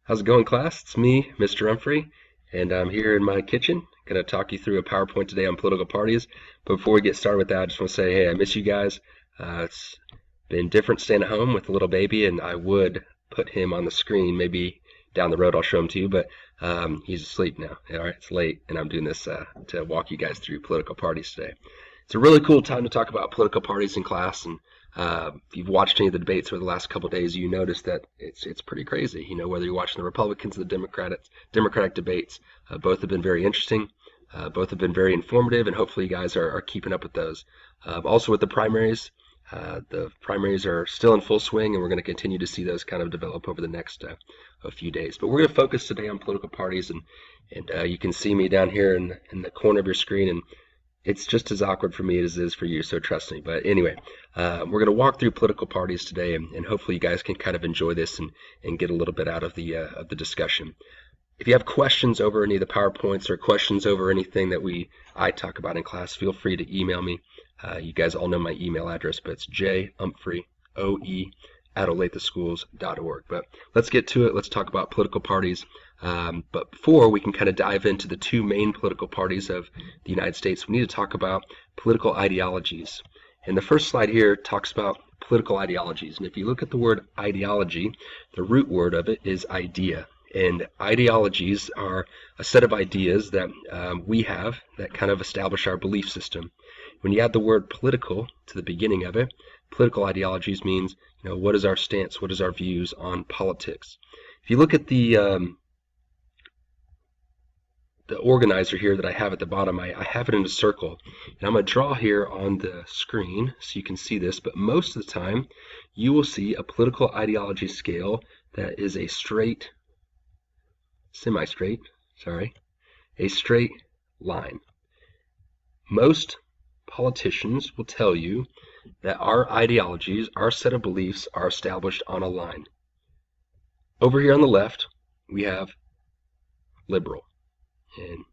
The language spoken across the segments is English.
How's it going, class? It's me, Mr. Humphrey, and I'm here in my kitchen. Going to talk you through a PowerPoint today on political parties. But before we get started with that, I just want to say, hey, I miss you guys. It's been different staying at home with the little baby, and I would put him on the screen. Maybe down the road I'll show him to you, but he's asleep now. All right, it's late, and I'm doing this to walk you guys through political parties today. It's a really cool time to talk about political parties in class, and if you've watched any of the debates over the last couple of days, you notice that it's pretty crazy. You know, whether you're watching the Republicans or the Democratic debates, both have been very interesting. Both have been very informative, and hopefully you guys are keeping up with those. Also with the primaries are still in full swing, and we're going to continue to see those kind of develop over the next a few days. But we're going to focus today on political parties, and you can see me down here in the corner of your screen, and it's just as awkward for me as it is for you, so trust me. But anyway, we're going to walk through political parties today, and hopefully you guys can kind of enjoy this and get a little bit out of the discussion. If you have questions over any of the PowerPoints or questions over anything that I talk about in class, feel free to email me. You guys all know my email address, but it's jhumphrey@olatheschools.org. But let's get to it. Let's talk about political parties. But before we can kind of dive into the two main political parties of the United States, we need to talk about political ideologies. And the first slide here talks about political ideologies. And if you look at the word ideology, the root word of it is idea. And ideologies are a set of ideas that we have that kind of establish our belief system. When you add the word political to the beginning of it, political ideologies means, you know, what is our stance, what is our views on politics. If you look at the organizer here that I have at the bottom, I have it in a circle, and I'm going to draw here on the screen so you can see this, but most of the time you will see a political ideology scale that is a straight line. Most politicians will tell you that our ideologies, our set of beliefs, are established on a line. Over here on the left, we have liberal. And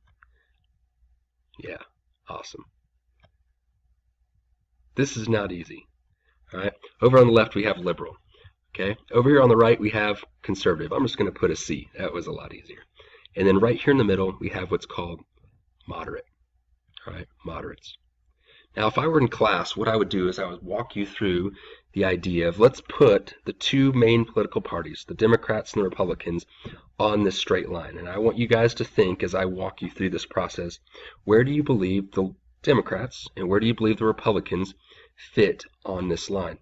yeah, awesome. This is not easy. All right. Over on the left, we have liberal. Okay. Over here on the right, we have conservative. I'm just going to put a C. That was a lot easier. And then right here in the middle, we have what's called moderate. All right, moderates. Now, if I were in class, what I would do is I would walk you through the idea of, let's put the two main political parties, the Democrats and the Republicans, on this straight line. And I want you guys to think, as I walk you through this process, where do you believe the Democrats and where do you believe the Republicans fit on this line?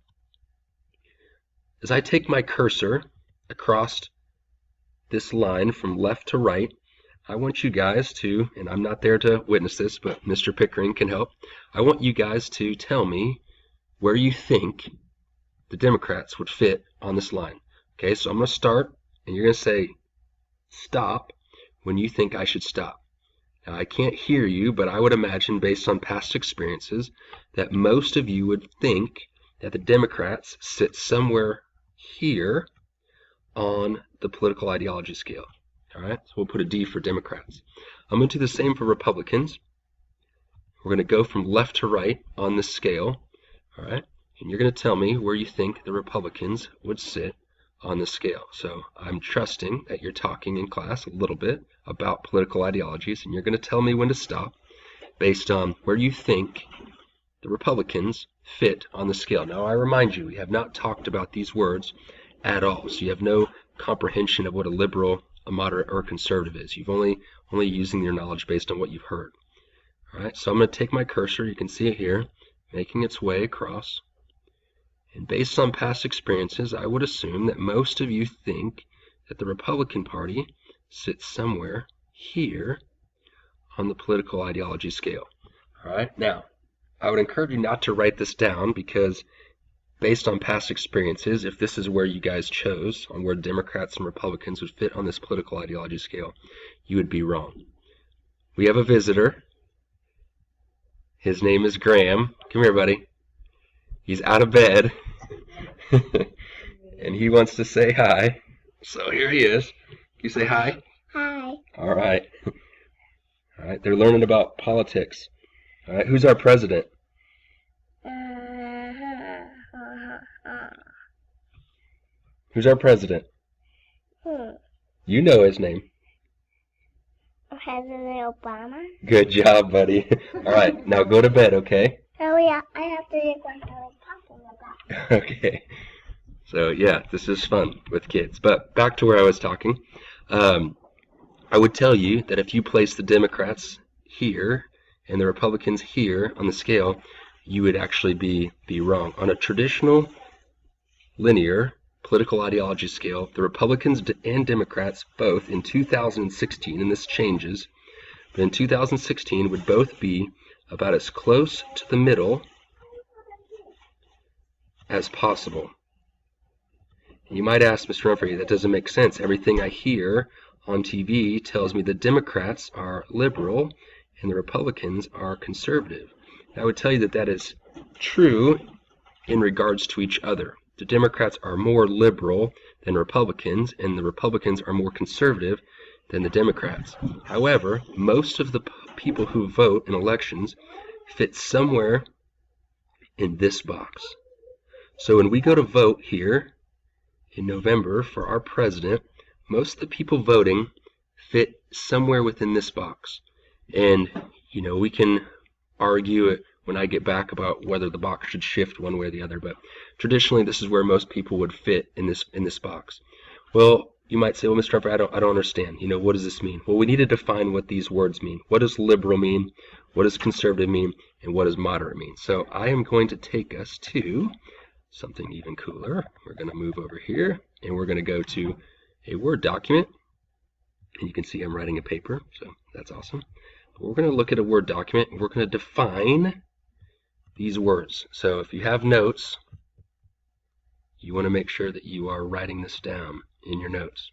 As I take my cursor across this line from left to right, I want you guys to, and I'm not there to witness this, but Mr. Pickering can help. I want you guys to tell me where you think the Democrats would fit on this line. Okay, so I'm going to start, and you're going to say stop when you think I should stop. Now, I can't hear you, but I would imagine, based on past experiences, that most of you would think that the Democrats sit somewhere here on the political ideology scale. All right, so we'll put a D for Democrats. I'm going to do the same for Republicans. We're going to go from left to right on this scale. All right, and you're going to tell me where you think the Republicans would sit on the scale. So I'm trusting that you're talking in class a little bit about political ideologies, and you're going to tell me when to stop based on where you think the Republicans fit on the scale. Now, I remind you, we have not talked about these words at all, so you have no comprehension of what a liberal, a moderate, or a conservative is. You've only using your knowledge based on what you've heard. All right, so I'm going to take my cursor, you can see it here, making its way across. And based on past experiences, I would assume that most of you think that the Republican Party sits somewhere here on the political ideology scale. All right, now, I would encourage you not to write this down because based on past experiences, if this is where you guys chose, on where Democrats and Republicans would fit on this political ideology scale, you would be wrong. We have a visitor. His name is Graham. Come here, buddy. He's out of bed, and he wants to say hi. So here he is. Can you say hi? Hi. All right. All right, they're learning about politics. All right, who's our president? Who's our president? You know his name. President Obama. Good job, buddy. All right, now go to bed, okay? Oh yeah, I have to get what I was talking about. Okay. So yeah, this is fun with kids. But back to where I was talking. I would tell you that if you place the Democrats here and the Republicans here on the scale, you would actually be wrong. On a traditional linear political ideology scale, the Republicans and Democrats both in 2016, and this changes, but in 2016 would both be about as close to the middle as possible. You might ask, Mr. Humphrey, that doesn't make sense. Everything I hear on TV tells me the Democrats are liberal and the Republicans are conservative. I would tell you that that is true in regards to each other. The Democrats are more liberal than Republicans, and the Republicans are more conservative than the Democrats. However, most of the people who vote in elections fit somewhere in this box. So when we go to vote here in November for our president, most of the people voting fit somewhere within this box. And, you know, we can argue it when I get back about whether the box should shift one way or the other, but traditionally this is where most people would fit in this box. Well, you might say, well, Mr. Humphrey, I don't understand. You know, what does this mean? Well, we need to define what these words mean. What does liberal mean? What does conservative mean? And what does moderate mean? So I am going to take us to something even cooler. We're going to move over here, and we're going to go to a Word document. And you can see I'm writing a paper, so that's awesome. But we're going to look at a Word document, and we're going to define these words. So if you have notes, you want to make sure that you are writing this down in your notes.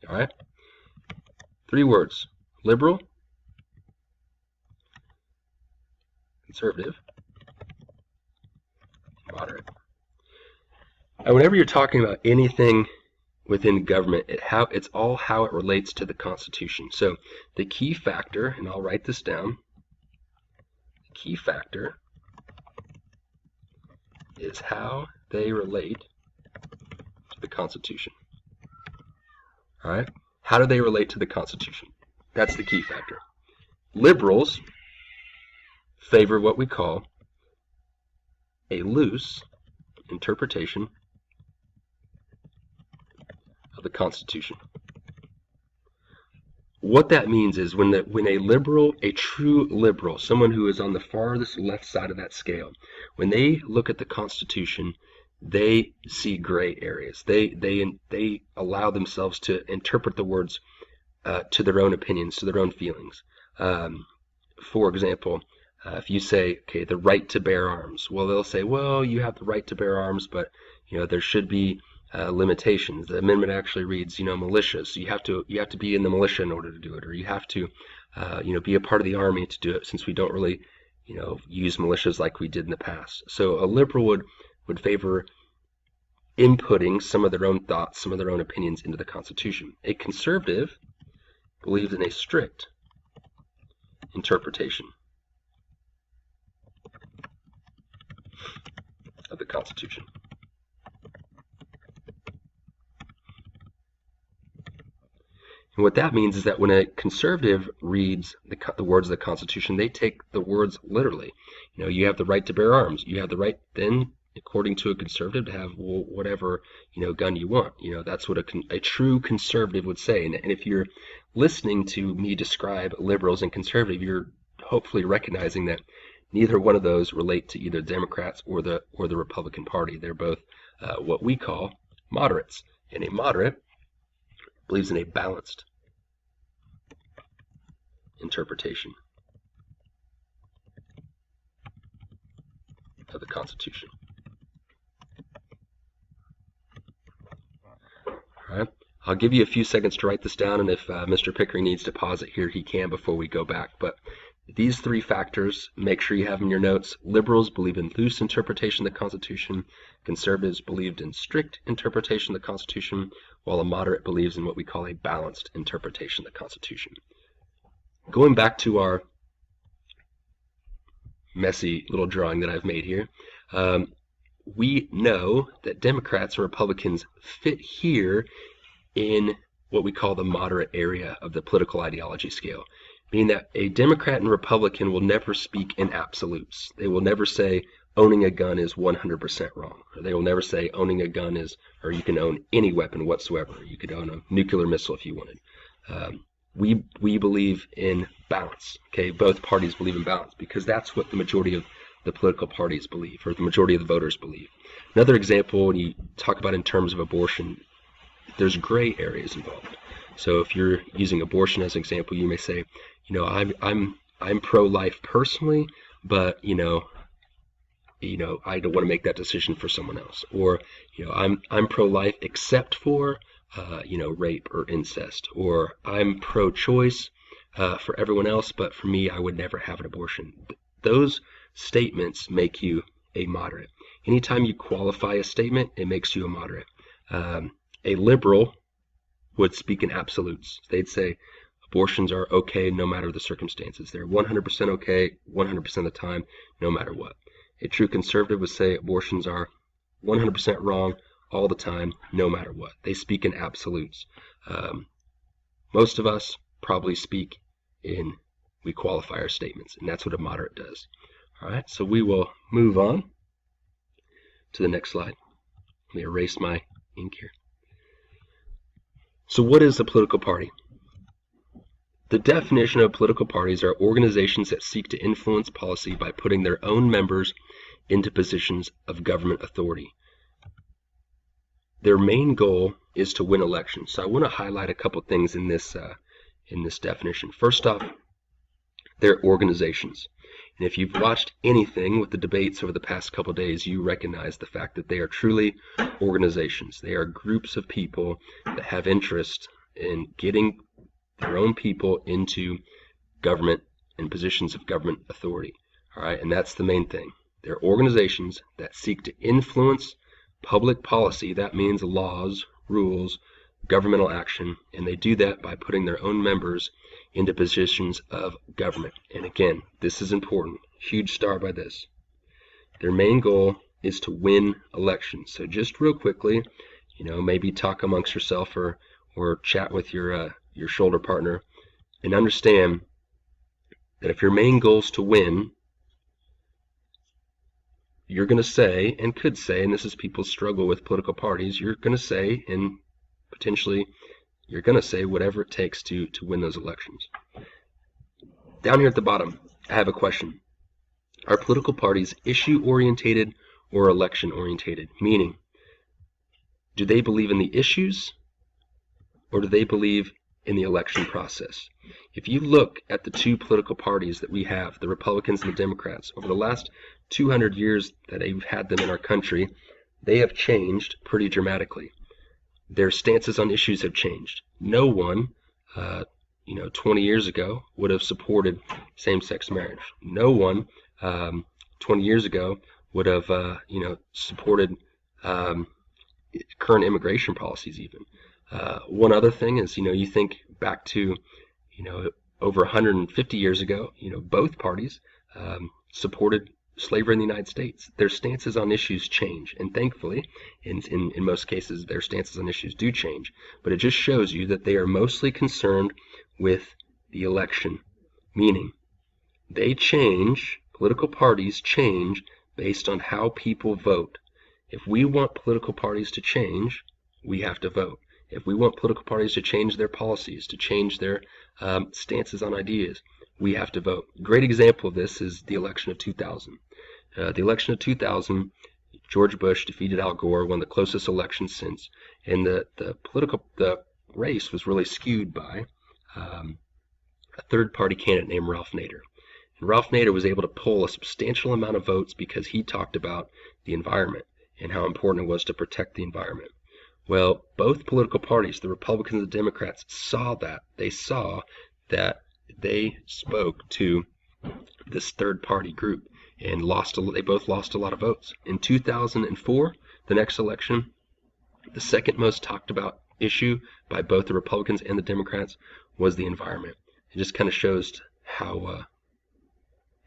All right? 3 words: liberal, conservative, moderate. And whenever you're talking about anything within government, it's all how it relates to the Constitution. So the key factor, and I'll write this down, the key factor is how they relate to the Constitution. All right? How do they relate to the Constitution? That's the key factor. Liberals favor what we call a loose interpretation of the Constitution. What that means is when a liberal, a true liberal, someone who is on the farthest left side of that scale, when they look at the Constitution, they see gray areas. They allow themselves to interpret the words to their own opinions, to their own feelings. For example, if you say, okay, the right to bear arms, well, they'll say, well, you have the right to bear arms, but you know there should be limitations. The amendment actually reads, you know, militia. So you have to be in the militia in order to do it, or you have to, you know, be a part of the army to do it. Since we don't really, you know, use militias like we did in the past. So a liberal would favor inputting some of their own thoughts, some of their own opinions into the Constitution. A conservative believes in a strict interpretation of the Constitution. And what that means is that when a conservative reads the words of the Constitution, they take the words literally. You know, you have the right to bear arms. You have the right then, according to a conservative, to have whatever, you know, gun you want. You know, that's what a true conservative would say. And if you're listening to me describe liberals and conservative, you're hopefully recognizing that neither one of those relate to either Democrats or the Republican Party. They're both what we call moderates. And a moderate believes in a balanced interpretation of the Constitution. All right. I'll give you a few seconds to write this down, and if Mr. Pickering needs to pause it here, he can before we go back. But these 3 factors, make sure you have in your notes. Liberals believe in loose interpretation of the Constitution. Conservatives believed in strict interpretation of the Constitution, while a moderate believes in what we call a balanced interpretation of the Constitution. Going back to our messy little drawing that I've made here, we know that Democrats and Republicans fit here in what we call the moderate area of the political ideology scale, meaning that a Democrat and Republican will never speak in absolutes. They will never say owning a gun is 100% wrong. Or they will never say owning a gun is, or you can own any weapon whatsoever. You could own a nuclear missile if you wanted. We believe in balance. Okay, both parties believe in balance because that's what the majority of the political parties believe, or the majority of the voters believe. Another example, when you talk about in terms of abortion, there's gray areas involved. So if you're using abortion as an example, you may say, I'm pro-life personally, but I don't want to make that decision for someone else. Or I'm pro-life except for rape or incest. Or I'm pro-choice for everyone else, but for me, I would never have an abortion. Those statements make you a moderate. Anytime you qualify a statement, it makes you a moderate. A liberal would speak in absolutes. They'd say abortions are okay no matter the circumstances. They're 100% okay 100% of the time, no matter what. A true conservative would say abortions are 100% wrong all the time, no matter what. They speak in absolutes. Most of us probably speak in, we qualify our statements, and that's what a moderate does. All right, so we will move on to the next slide. Let me erase my ink here. So what is a political party? The definition of political parties are organizations that seek to influence policy by putting their own members into positions of government authority. Their main goal is to win elections. So I want to highlight a couple things in this definition. First off, they're organizations. And if you've watched anything with the debates over the past couple of days, you recognize the fact that they are truly organizations. They are groups of people that have interest in getting their own people into government and positions of government authority. All right, and that's the main thing. They're organizations that seek to influence public policy. That means laws, rules, governmental action, and they do that by putting their own members into positions of government. And again, this is important. Huge star by this. Their main goal is to win elections. So just real quickly, maybe talk amongst yourself or chat with your shoulder partner and understand that if your main goal is to win, you're going to say and could say, and this is people's struggle with political parties, you're going to say and potentially you're going to say whatever it takes to win those elections. Down here at the bottom, I have a question. Are political parties issue-orientated or election-orientated? Meaning, do they believe in the issues or do they believe in the election process? If you look at the two political parties that we have, the Republicans and the Democrats, over the last 200 years that they've had them in our country, they have changed pretty dramatically. Their stances on issues have changed. No one, 20 years ago would have supported same-sex marriage. No one, 20 years ago would have, supported current immigration policies even. One other thing is, you think back to, over 150 years ago, both parties supported slavery in the United States. Their stances on issues change, and thankfully, in most cases, their stances on issues do change. But it just shows you that they are mostly concerned with the election, meaning they change, political parties change based on how people vote. If we want political parties to change, we have to vote. If we want political parties to change their policies, to change their stances on ideas, we have to vote. A great example of this is the election of 2000. The election of 2000, George Bush defeated Al Gore, one of the closest elections since, and the race was really skewed by a third-party candidate named Ralph Nader. And Ralph Nader was able to pull a substantial amount of votes because he talked about the environment and how important it was to protect the environment. Well, both political parties, the Republicans and the Democrats, saw that. They saw that they spoke to this third-party group and they both lost a lot of votes. In 2004, the next election, the second most talked about issue by both the Republicans and the Democrats was the environment. It just kind of shows how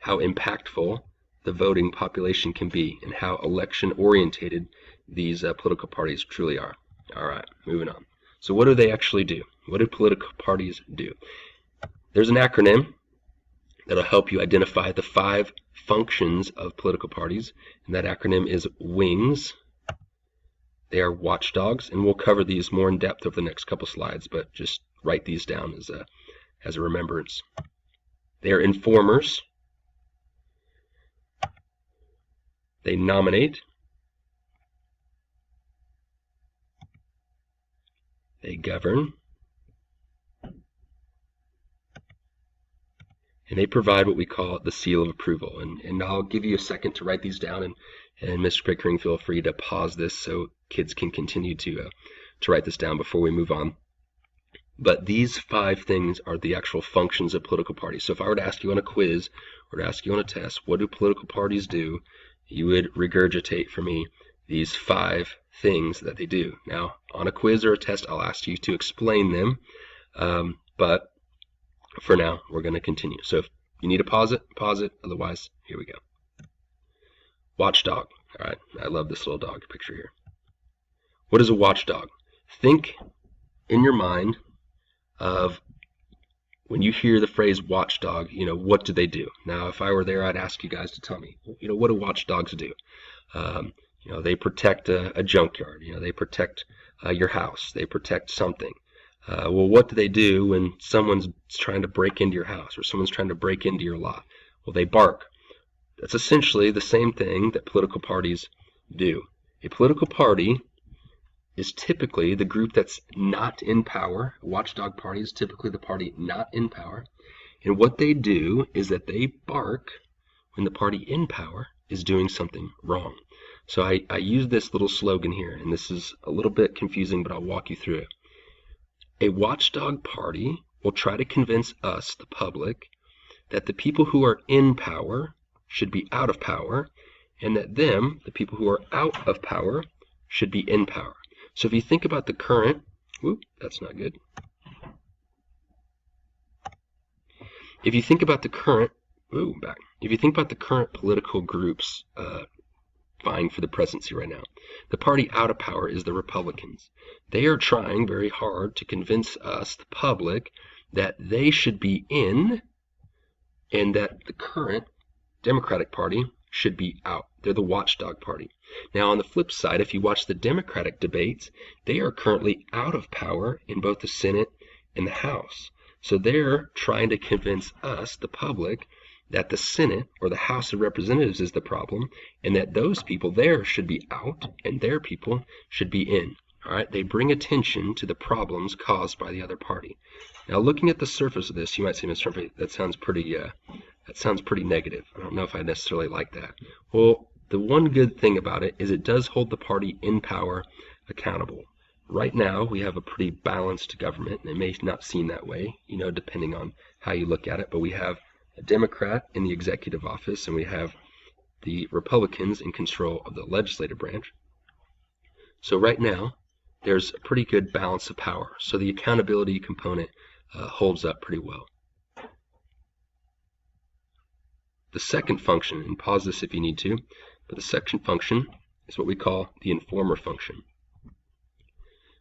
impactful the voting population can be and how election-orientated these political parties truly are. All right, moving on. So what do they actually do? What do political parties do? There's an acronym that'll help you identify the 5 functions of political parties, and that acronym is WINGS. They are watchdogs, and we'll cover these more in depth over the next couple slides, but just write these down as a remembrance. They are informers. They nominate. They govern. And they provide what we call the seal of approval. And I'll give you a second to write these down, and Mr. Pickering, feel free to pause this so kids can continue to write this down before we move on. But these 5 things are the actual functions of political parties. So if I were to ask you on a quiz or to ask you on a test, what do political parties do? You would regurgitate for me these 5 things that they do. Now, on a quiz or a test, I'll ask you to explain them, but for now, we're going to continue. So if you need to pause it, otherwise, here we go. Watchdog. All right, I love this little dog picture here. What is a watchdog? Think in your mind of when you hear the phrase watchdog, what do they do? Now, if I were there, I'd ask you guys to tell me, what do watchdogs do? They protect a junkyard. They protect your house. They protect something. Well, what do they do when someone's trying to break into your house or someone's trying to break into your lot? Well, they bark. That's essentially the same thing that political parties do. A political party is typically the group that's not in power. A watchdog party is typically the party not in power. And what they do is that they bark when the party in power is doing something wrong. So I use this little slogan here, and this is a little bit confusing, but I'll walk you through it. A watchdog party will try to convince us, the public, that the people who are in power should be out of power, and that them, the people who are out of power, should be in power. So if you think about the current, that's not good. If you think about the current, if you think about the current political groups vying for the presidency right now, the party out of power is the Republicans. They are trying very hard to convince us, the public, that they should be in and that the current Democratic Party should be out. They're the watchdog party. Now, on the flip side, if you watch the Democratic debates, they are currently out of power in both the Senate and the House. So they're trying to convince us, the public, that the Senate or the House of Representatives is the problem, and that those people there should be out and their people should be in. All right, they bring attention to the problems caused by the other party. Now, looking at the surface of this, you might say, Mr. Trump, that sounds pretty negative. I don't know if I necessarily like that. Well, the one good thing about it is it does hold the party in power accountable. Right now, we have a pretty balanced government, and it may not seem that way, depending on how you look at it, but we have a Democrat in the executive office, and we have the Republicans in control of the legislative branch. So right now, there's a pretty good balance of power. So the accountability component holds up pretty well. The second function, and pause this if you need to, but the second function is what we call the informer function.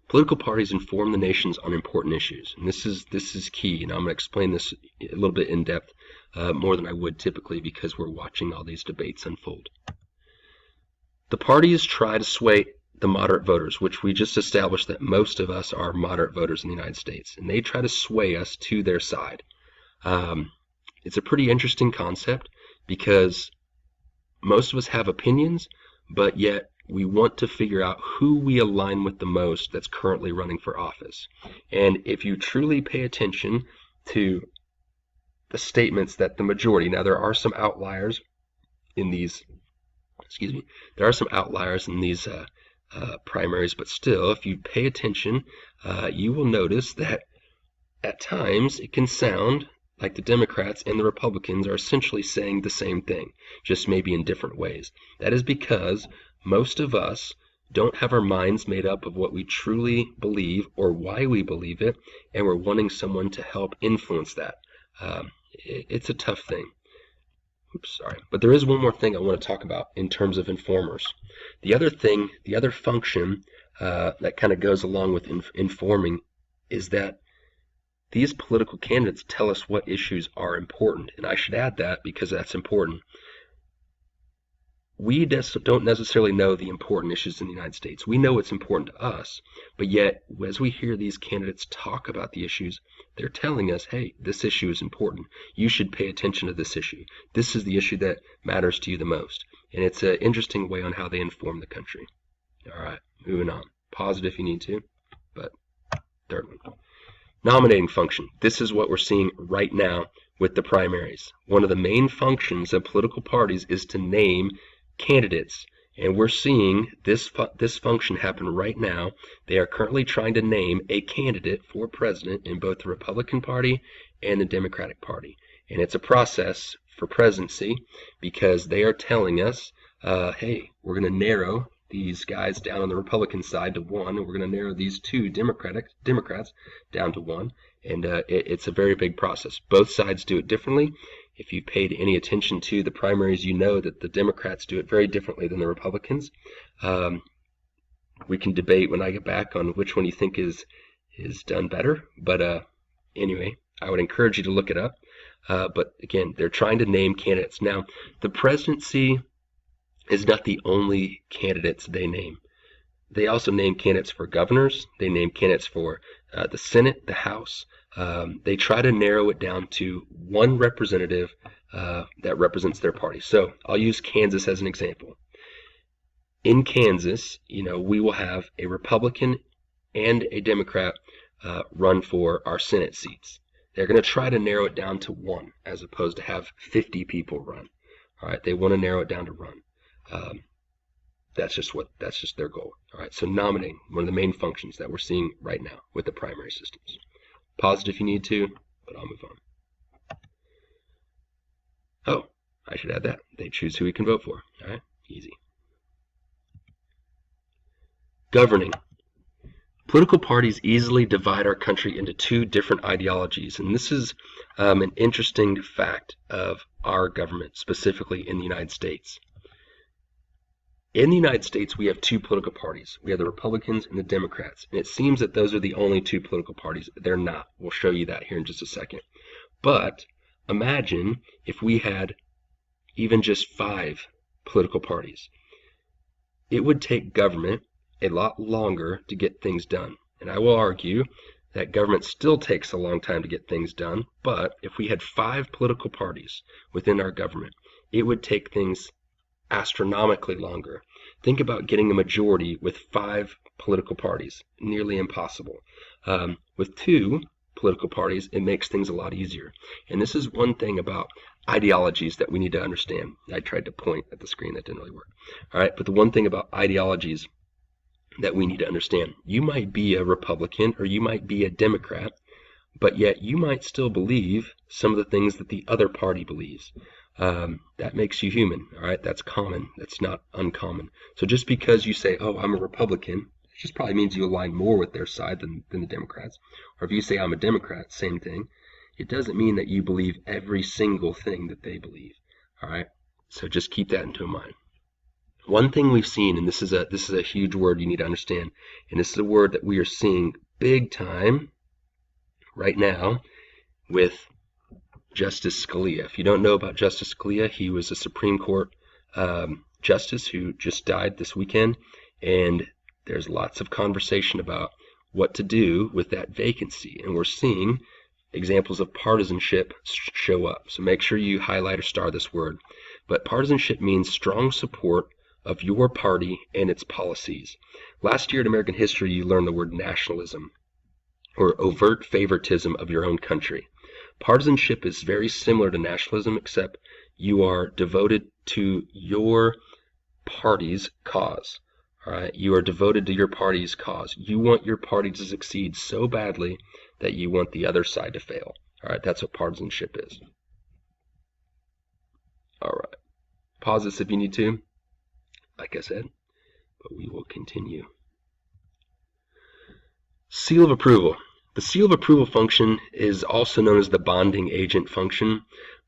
Political parties inform the nations on important issues, and this is key. And I'm going to explain this a little bit in depth, more than I would typically, because we're watching all these debates unfold. The parties try to sway the moderate voters, which we just established that most of us are moderate voters in the United States, and they try to sway us to their side. It's a pretty interesting concept because most of us have opinions, but yet we want to figure out who we align with the most that's currently running for office. And if you truly pay attention to the statements that the majority, now there are some outliers in these, there are some outliers in these primaries, but still, if you pay attention, you will notice that at times it can sound like the Democrats and the Republicans are essentially saying the same thing, just maybe in different ways. That is because most of us don't have our minds made up of what we truly believe or why we believe it, and we're wanting someone to help influence that. It's a tough thing. Oops, sorry. But there is one more thing I want to talk about in terms of informers. The other function that kind of goes along with informing is that these political candidates tell us what issues are important. And I should add that because that's important. We don't necessarily know the important issues in the United States. We know what's important to us, but yet as we hear these candidates talk about the issues, they're telling us, hey, this issue is important. You should pay attention to this issue. This is the issue that matters to you the most. And it's an interesting way on how they inform the country. All right, moving on. Pause it if you need to, but third one. Nominating function. This is what we're seeing right now with the primaries. One of the main functions of political parties is to name candidates, and we're seeing this function happen right now. They are currently trying to name a candidate for president in both the Republican Party and the Democratic Party, and it's a process for presidency because they are telling us, hey, we're going to narrow these guys down on the Republican side to one, and we're going to narrow these two Democrats down to one, and it's a very big process. Both sides do it differently. If you've paid any attention to the primaries, you know that the Democrats do it very differently than the Republicans. We can debate when I get back on which one you think is done better, but anyway, I would encourage you to look it up. But again, they're trying to name candidates. Now, the presidency is not the only candidates they name. They also name candidates for governors. They name candidates for the Senate, the House. They try to narrow it down to one representative that represents their party. So I'll use Kansas as an example. In Kansas, we will have a Republican and a Democrat run for our Senate seats. They're going to try to narrow it down to one as opposed to have 50 people run. All right, they want to narrow it down to one. That's just their goal. All right, so nominating, one of the main functions that we're seeing right now with the primary systems. Pause it if you need to, but I'll move on. Oh, I should add that. They choose who we can vote for. All right, easy. Governing. Political parties easily divide our country into two different ideologies, and this is an interesting fact of our government, specifically in the United States. In the United States, we have two political parties. We have the Republicans and the Democrats. And it seems that those are the only two political parties. They're not. We'll show you that here in just a second. But imagine if we had even just 5 political parties. It would take government a lot longer to get things done. And I will argue that government still takes a long time to get things done. But if we had 5 political parties within our government, it would take things astronomically longer. Think about getting a majority with 5 political parties. Nearly impossible. With 2 political parties, it makes things a lot easier. And this is one thing about ideologies that we need to understand. I tried to point at the screen, that didn't really work. All right, but the one thing about ideologies that we need to understand, you might be a Republican or you might be a Democrat, but yet you might still believe some of the things that the other party believes. That makes you human, all right? That's common. That's not uncommon. So just because you say, oh, I'm a Republican, it just probably means you align more with their side than the Democrats. Or if you say I'm a Democrat, same thing. It doesn't mean that you believe every single thing that they believe, all right? So just keep that into mind. One thing we've seen, and this is a huge word you need to understand, and this is a word that we are seeing big time right now with Justice Scalia. If you don't know about Justice Scalia, he was a Supreme Court justice who just died this weekend, and there's lots of conversation about what to do with that vacancy, and we're seeing examples of partisanship show up. So make sure you highlight or star this word. But partisanship means strong support of your party and its policies. Last year in American history, you learned the word nationalism, or overt favoritism of your own country. Partisanship is very similar to nationalism, except you are devoted to your party's cause. All right, you are devoted to your party's cause. You want your party to succeed so badly that you want the other side to fail. All right, that's what partisanship is. All right, pause this if you need to, like I said, but we will continue. Seal of approval. The seal of approval function is also known as the bonding agent function,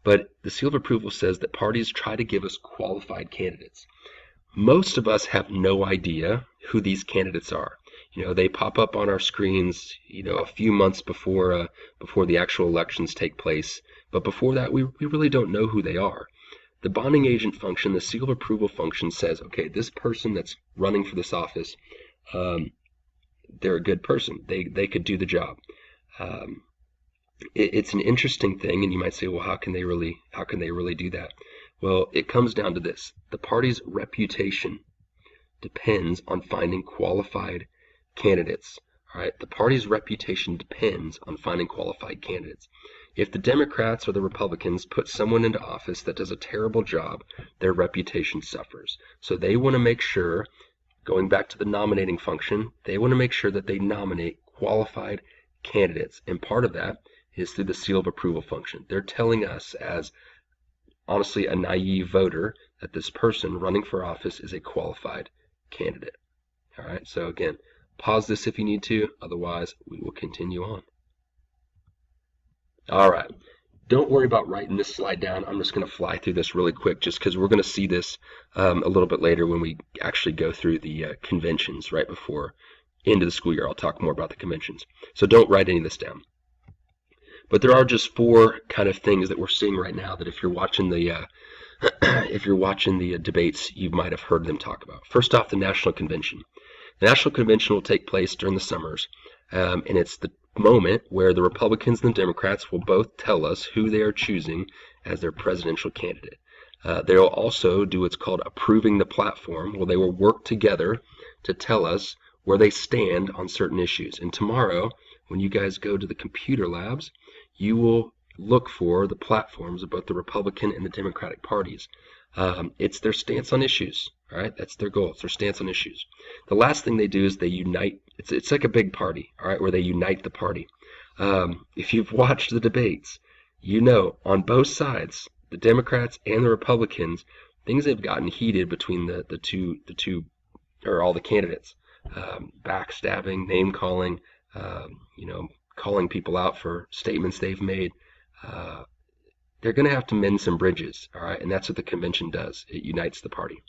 but the seal of approval says that parties try to give us qualified candidates. Most of us have no idea who these candidates are. They pop up on our screens, a few months before the actual elections take place. But before that, we really don't know who they are. The bonding agent function, the seal of approval function, says, okay, this person that's running for this office, they're a good person. They could do the job. It's an interesting thing, and you might say, well, how can they really do that? Well, it comes down to this: the party's reputation depends on finding qualified candidates. All right, the party's reputation depends on finding qualified candidates. If the Democrats or the Republicans put someone into office that does a terrible job, their reputation suffers. So they want to make sure, going back to the nominating function, they want to make sure that they nominate qualified candidates. And part of that is through the seal of approval function. They're telling us, as honestly a naive voter, that this person running for office is a qualified candidate. All right, so again, pause this if you need to, otherwise we will continue on. All right, don't worry about writing this slide down. I'm just going to fly through this really quick just because we're going to see this a little bit later when we actually go through the conventions right before end of the school year. I'll talk more about the conventions. So don't write any of this down. But there are just 4 kind of things that we're seeing right now that if you're watching the debates, you might have heard them talk about. First off, the National Convention. The National Convention will take place during the summers, and it's the moment where the Republicans and the Democrats will both tell us who they are choosing as their presidential candidate. They will also do what's called approving the platform, where they will work together to tell us where they stand on certain issues. And tomorrow, when you guys go to the computer labs, you will look for the platforms of both the Republican and the Democratic parties. It's their stance on issues. All right, that's their goal. It's their stance on issues. The last thing they do is they unite. It's like a big party, all right, where they unite the party. If you've watched the debates, on both sides, the Democrats and the Republicans, things have gotten heated between the two or all the candidates. Backstabbing, name calling, calling people out for statements they've made. They're going to have to mend some bridges, all right, and that's what the convention does. It unites the party.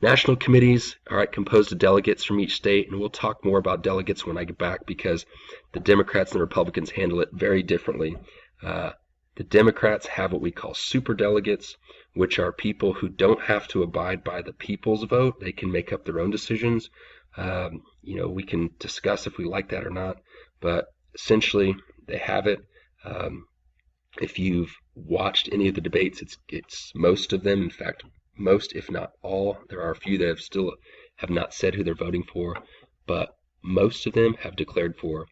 National committees, all right, composed of delegates from each state, and we'll talk more about delegates when I get back because the Democrats and the Republicans handle it very differently. The Democrats have what we call superdelegates, which are people who don't have to abide by the people's vote. They can make up their own decisions. We can discuss if we like that or not, but essentially they have it. If you've watched any of the debates, it's most of them. In fact, most, if not all. There are a few that still have not said who they're voting for, but most of them have declared for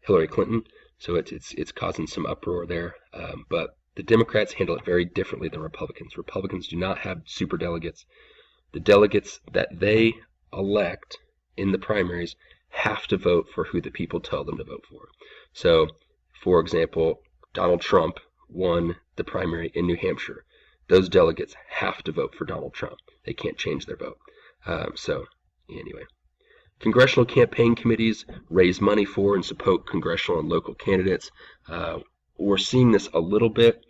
Hillary Clinton. So it's causing some uproar there. But the Democrats handle it very differently than Republicans. Republicans do not have superdelegates. The delegates that they elect in the primaries have to vote for who the people tell them to vote for. So, for example, Donald Trump won the primary in New Hampshire. Those delegates have to vote for Donald Trump. They can't change their vote. Anyway, congressional campaign committees raise money for and support congressional and local candidates. We're seeing this a little bit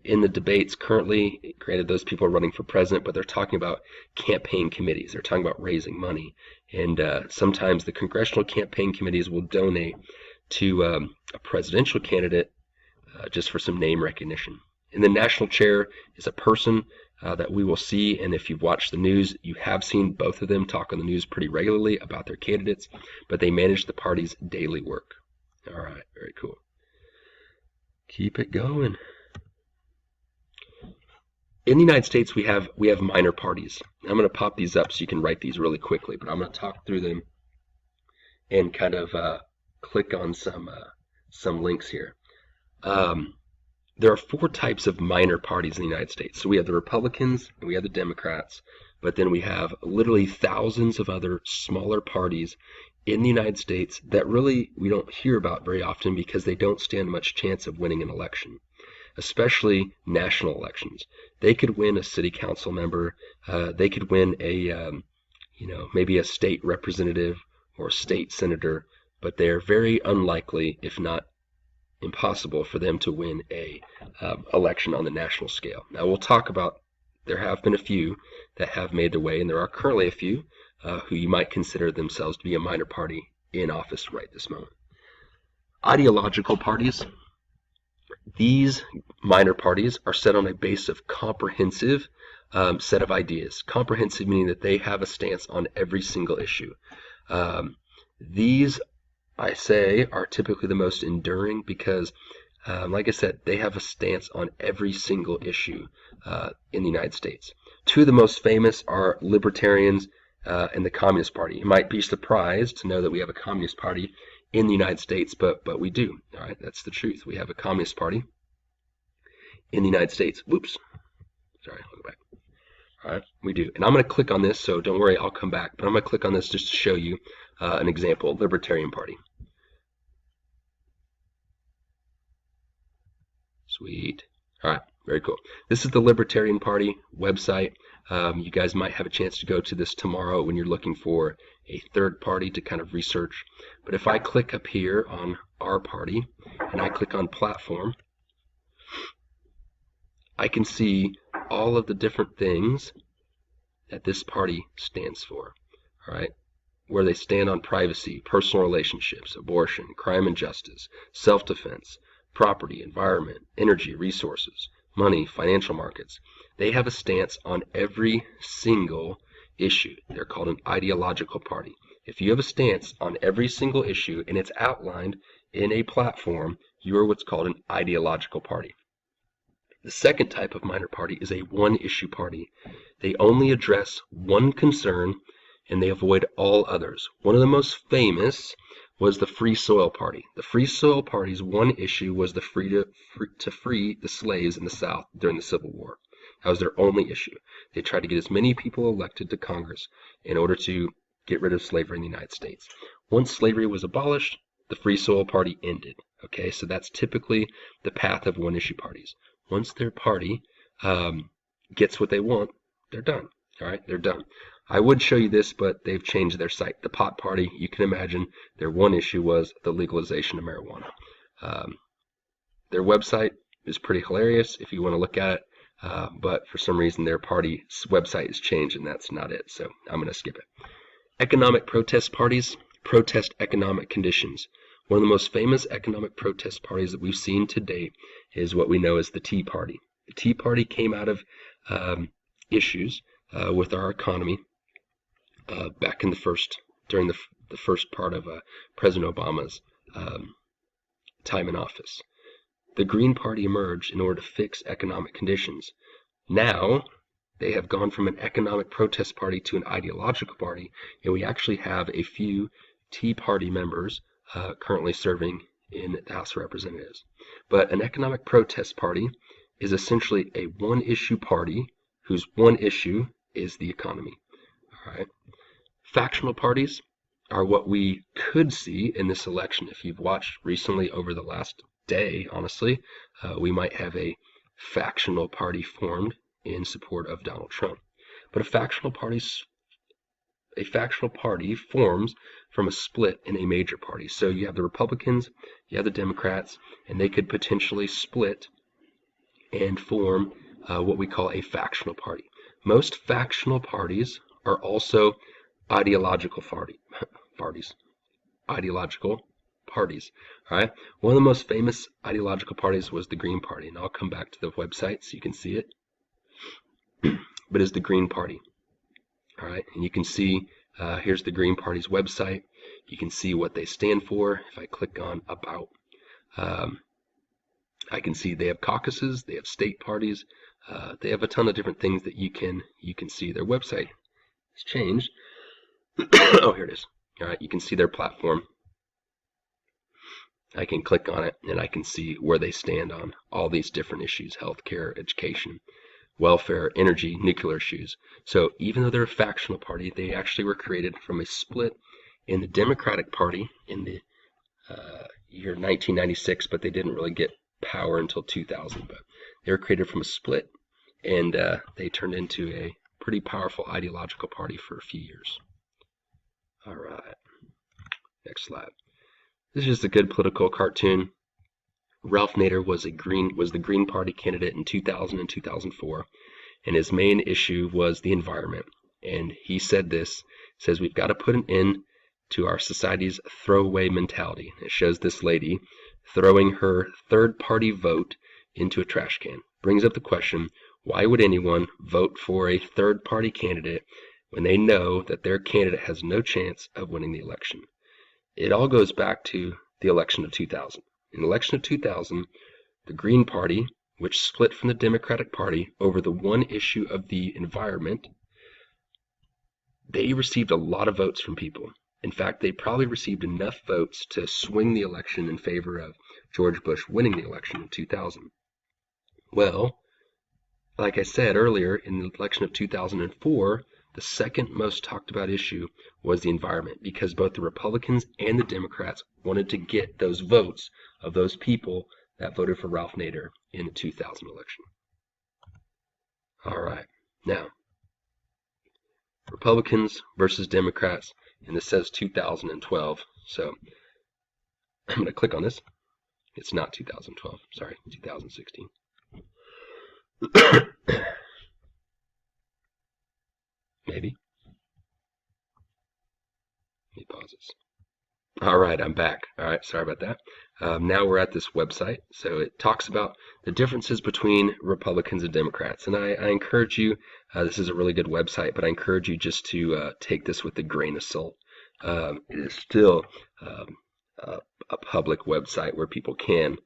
in the debates currently. Granted, those people are running for president, but they're talking about campaign committees. They're talking about raising money. And sometimes the congressional campaign committees will donate to a presidential candidate just for some name recognition. And the national chair is a person that we will see, and if you've watched the news, you have seen both of them talk on the news pretty regularly about their candidates, but they manage the party's daily work. All right, very cool. Keep it going. In the United States, we have minor parties. I'm going to pop these up so you can write these really quickly, but I'm going to talk through them and kind of click on some links here. There are 4 types of minor parties in the United States. So we have the Republicans and we have the Democrats, but then we have literally thousands of other smaller parties in the United States that really we don't hear about very often because they don't stand much chance of winning an election, especially national elections. They could win a city council member, they could win a maybe a state representative or a state senator, but they're very unlikely, if not impossible, for them to win a election on the national scale. Now we'll talk about, there have been a few that have made their way, and there are currently a few who you might consider themselves to be a minor party in office right this moment. Ideological parties. These minor parties are set on a base of comprehensive set of ideas. Comprehensive meaning that they have a stance on every single issue. These, I say, are typically the most enduring because, like I said, they have a stance on every single issue in the United States. Two of the most famous are libertarians and the Communist Party. You might be surprised to know that we have a Communist Party in the United States, but we do. All right, that's the truth. We have a Communist Party in the United States. Whoops. Sorry, I'll go back. All right, we do. And I'm going to click on this, so don't worry, I'll come back. But I'm going to click on this just to show you an example, Libertarian Party. Sweet. All right, very cool. This is the Libertarian Party website. You guys might have a chance to go to this tomorrow when you're looking for a third party to kind of research. But if I click up here on our party and I click on platform, I can see all of the different things that this party stands for. All right, where they stand on privacy, personal relationships, abortion, crime and justice, self-defense, property, environment, energy, resources, money, financial markets. They have a stance on every single issue. They're called an ideological party. If you have a stance on every single issue and it's outlined in a platform, you are what's called an ideological party. The second type of minor party is a one-issue party. They only address one concern and they avoid all others. One of the most famous was the Free Soil Party. The Free Soil Party's one issue was the to free the slaves in the South during the Civil War. That was their only issue. They tried to get as many people elected to Congress in order to get rid of slavery in the United States. Once slavery was abolished, the Free Soil Party ended. Okay, so that's typically the path of one-issue parties. Once their party gets what they want, they're done. All right, they're done. I would show you this, but they've changed their site. The Pot Party, you can imagine, their one issue was the legalization of marijuana. Their website is pretty hilarious if you want to look at it, but for some reason their party's website has changed and that's not it, so I'm going to skip it. Economic protest parties protest economic conditions. One of the most famous economic protest parties that we've seen to date is what we know as the Tea Party. The Tea Party came out of issues with our economy back in during the first part of President Obama's time in office. The Green Party emerged in order to fix economic conditions. Now, they have gone from an economic protest party to an ideological party, and we actually have a few Tea Party members currently serving in the House of Representatives. But an economic protest party is essentially a one-issue party whose one issue is the economy. All right. Factional parties are what we could see in this election. If you've watched recently over the last day, honestly, we might have a factional party formed in support of Donald Trump. But a factional party forms from a split in a major party. So you have the Republicans, you have the Democrats, and they could potentially split and form what we call a factional party. Most factional parties are also ideological parties. Ideological parties. All right. One of the most famous ideological parties was the Green Party, and I'll come back to the website so you can see it. But it's the Green Party. All right, and you can see here's the Green Party's website. You can see what they stand for. If I click on About, I can see they have caucuses, they have state parties, they have a ton of different things that you can see. Their website has changed. Oh, here it is. All right, you can see their platform. I can click on it and I can see where they stand on all these different issues: healthcare, education, welfare, energy, nuclear issues. So even though they're a factional party, they actually were created from a split in the Democratic Party in the year 1996, but they didn't really get power until 2000. But they were created from a split, and they turned into a pretty powerful ideological party for a few years. All right, next slide. This is just a good political cartoon. Ralph Nader was the Green Party candidate in 2000 and 2004, and his main issue was the environment. And he said this: says we've got to put an end to our society's throwaway mentality. It shows this lady throwing her third-party vote into a trash can. Brings up the question, why would anyone vote for a third-party candidate when they know that their candidate has no chance of winning the election? It all goes back to the election of 2000. In the election of 2000, the Green Party, which split from the Democratic Party over the one issue of the environment, they received a lot of votes from people. In fact, they probably received enough votes to swing the election in favor of George Bush winning the election in 2000. Well, like I said earlier, in the election of 2004, the second most talked about issue was the environment, because both the Republicans and the Democrats wanted to get those votes of those people that voted for Ralph Nader in the 2000 election. All right, now, Republicans versus Democrats, and this says 2012, so I'm going to click on this. It's not 2012, sorry, 2016. Maybe. Let me pause this. All right, I'm back. All right, sorry about that. Now we're at this website. So it talks about the differences between Republicans and Democrats. And I encourage you, this is a really good website, but I encourage you just to take this with a grain of salt. It is still a public website where people can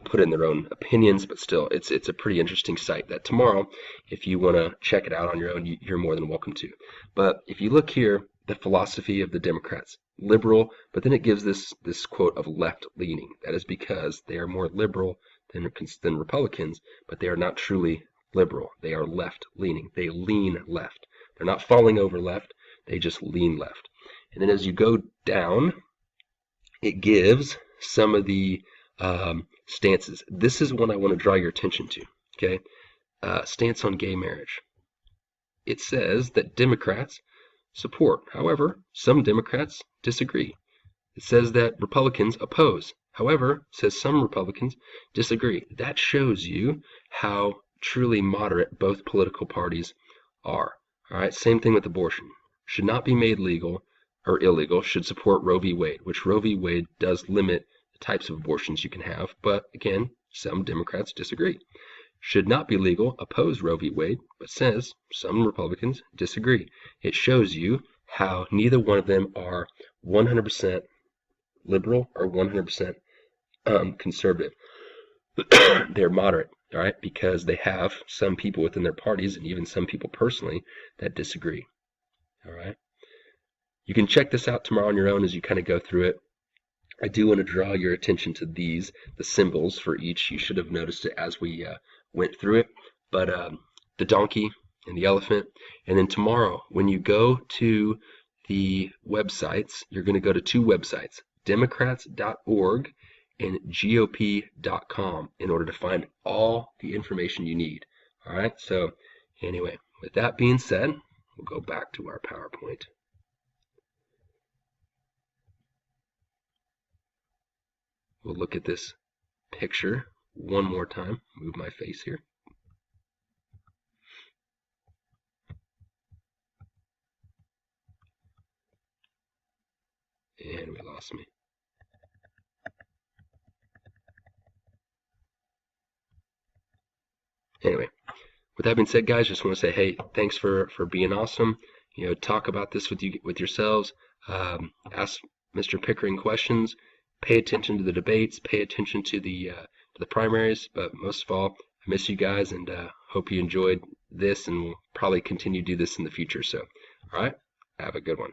put in their own opinions, but still, it's a pretty interesting site that tomorrow, if you want to check it out on your own, you're more than welcome to. But if you look here, the philosophy of the Democrats, liberal, but then it gives this quote of left-leaning. That is because they are more liberal than Republicans, but they are not truly liberal. They are left-leaning. They lean left. They're not falling over left. They just lean left. And then as you go down, it gives some of the stances. This is one I want to draw your attention to. Okay, stance on gay marriage. It says that Democrats support. However, some Democrats disagree. It says that Republicans oppose. However, says some Republicans disagree. That shows you how truly moderate both political parties are. All right, same thing with abortion. Should not be made legal or illegal. Should support Roe v. Wade, which Roe v. Wade does limit the types of abortions you can have. But again, some Democrats disagree. Should not be legal, oppose Roe v. Wade, but says some Republicans disagree. It shows you how neither one of them are 100% liberal or 100% conservative. They're moderate, all right, because they have some people within their parties and even some people personally that disagree, all right. You can check this out tomorrow on your own as you kind of go through it. I do want to draw your attention to these, the symbols for each. You should have noticed it as we went through it, but the donkey and the elephant. And then tomorrow, when you go to the websites, you're going to go to two websites, democrats.org and gop.com, in order to find all the information you need. All right, so anyway, with that being said, we'll go back to our PowerPoint. We'll look at this picture one more time. Move my face here. And we lost me. Anyway, with that being said, guys, just want to say, hey, thanks for being awesome. You know, talk about this with yourselves. Ask Mr. Pickering questions. Pay attention to the debates. Pay attention to the primaries. But most of all, I miss you guys, and hope you enjoyed this, and we'll probably continue to do this in the future. So, all right, have a good one.